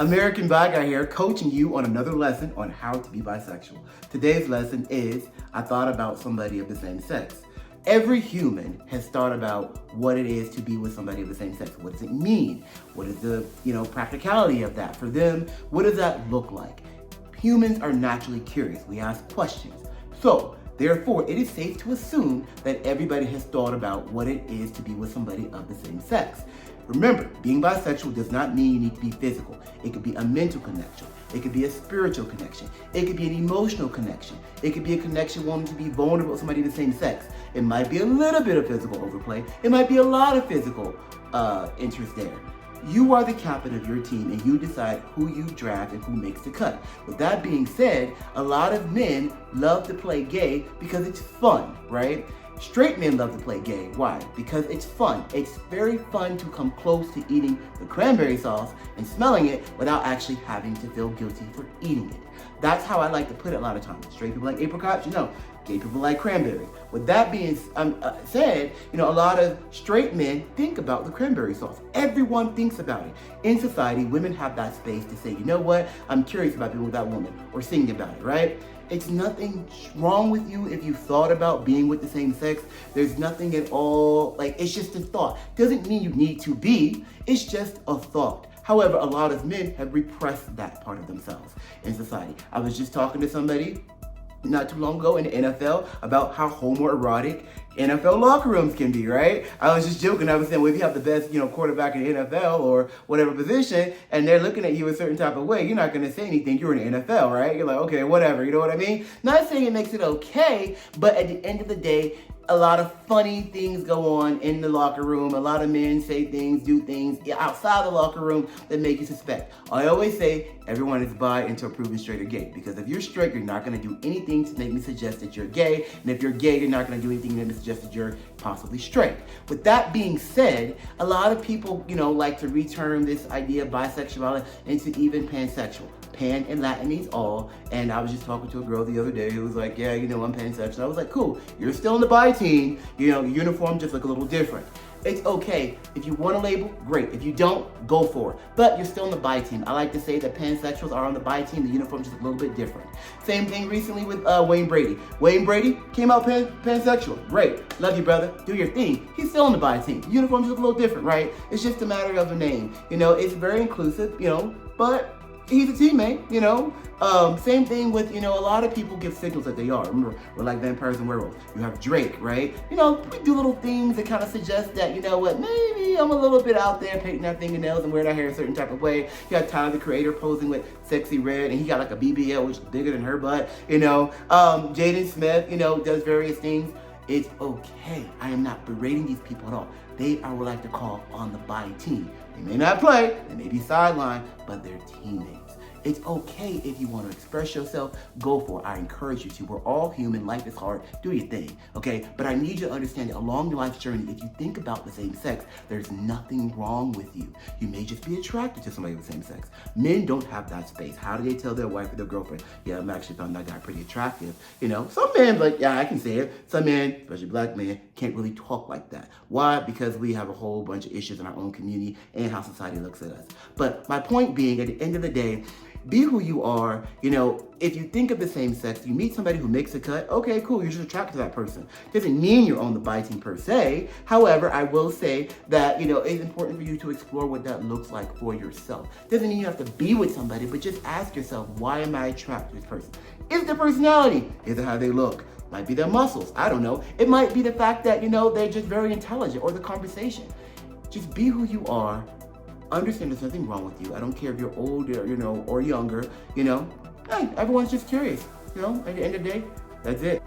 American BiGuy here, coaching you on another lesson on how to be bisexual. Today's lesson is, I thought about somebody of the same sex. Every human has thought about what it is to be with somebody of the same sex. What does it mean? What is the, practicality of that? For them, what does that look like? Humans are naturally curious. We ask questions. So, therefore, it is safe to assume that everybody has thought about what it is to be with somebody of the same sex. Remember, being bisexual does not mean you need to be physical. It could be a mental connection. It could be a spiritual connection. It could be an emotional connection. It could be a connection wanting to be vulnerable with somebody of the same sex. It might be a little bit of physical overplay. It might be a lot of physical interest there. You are the captain of your team and you decide who you draft and who makes the cut. With that being said, a lot of men love to play gay because it's fun, right? Straight men love to play gay. Why? Because it's fun. It's very fun to come close to eating the cranberry sauce and smelling it without actually having to feel guilty for eating it. That's how I like to put it a lot of times. Straight people like apricots, gay people like cranberry. With that being said, a lot of straight men think about the cranberry sauce. Everyone thinks about it. In society, women have that space to say, you know what, I'm curious about being with that woman, or singing about it, right? It's nothing wrong with you if you thought about being with the same sex. There's nothing at all, it's just a thought. Doesn't mean you need to be, it's just a thought. However, a lot of men have repressed that part of themselves in society. I was just talking to somebody not too long ago in the NFL about how homoerotic NFL locker rooms can be, right? I was just joking. I was saying, well, if you have the best, quarterback in the NFL or whatever position, and they're looking at you a certain type of way, you're not going to say anything. You're in the NFL, right? You're like, okay, whatever. You know what I mean? Not saying it makes it okay, but at the end of the day, a lot of funny things go on in the locker room. A lot of men say things, do things outside the locker room that make you suspect. I always say everyone is bi until proven straight or gay. Because if you're straight, you're not going to do anything to make me suggest that you're gay. And if you're gay, you're not going to do anything to make me suggest that you're possibly straight. With that being said, a lot of people, like to reterm this idea of bisexuality into even pansexual. Pan in Latin means all, and I was just talking to a girl the other day who was like, yeah, I'm pansexual. I was like, cool, you're still in the bi team, your uniform just look a little different. It's okay. If you want a label, great. If you don't, go for it. But you're still in the bi team. I like to say that pansexuals are on the bi team. The uniform just a little bit different. Same thing recently with Wayne Brady. Wayne Brady came out pansexual. Great. Love you, brother. Do your thing. He's still on the bi team. The uniform's just a little different, right? It's just a matter of a name. It's very inclusive, but he's a teammate, Same thing with, a lot of people give signals that they are. Remember, we're like vampires and werewolves. You have Drake, right? We do little things that kind of suggest that, maybe I'm a little bit out there painting our fingernails and wearing our hair a certain type of way. You got Tyler, the Creator, posing with Sexy Red, and he got like a BBL, which is bigger than her butt, Jaden Smith, does various things. It's okay. I am not berating these people at all. They are what I like to call on the bi team. They may not play, they may be sidelined, but they're teammates. It's okay if you want to express yourself, go for it. I encourage you to. We're all human. Life is hard. Do your thing, okay? But I need you to understand that along your life's journey, if you think about the same sex, there's nothing wrong with you. You may just be attracted to somebody with the same sex. Men don't have that space. How do they tell their wife or their girlfriend, yeah, I'm actually found that guy pretty attractive? Some men, yeah, I can say it. Some men, especially black men, can't really talk like that. Why? Because we have a whole bunch of issues in our own community and how society looks at us. But my point being, at the end of the day, be who you are. If you think of the same sex, you meet somebody who makes a cut, okay, cool, you're just attracted to that person. Doesn't mean you're on the bi team per se. However, I will say that, it's important for you to explore what that looks like for yourself. Doesn't mean you have to be with somebody, but just ask yourself, why am I attracted to this person? Is it their personality? Is it how they look? Might be their muscles. I don't know. It might be the fact that, they're just very intelligent, or the conversation. Just be who you are. Understand there's nothing wrong with you. I don't care if you're older, or younger, hey, everyone's just curious, at the end of the day, that's it.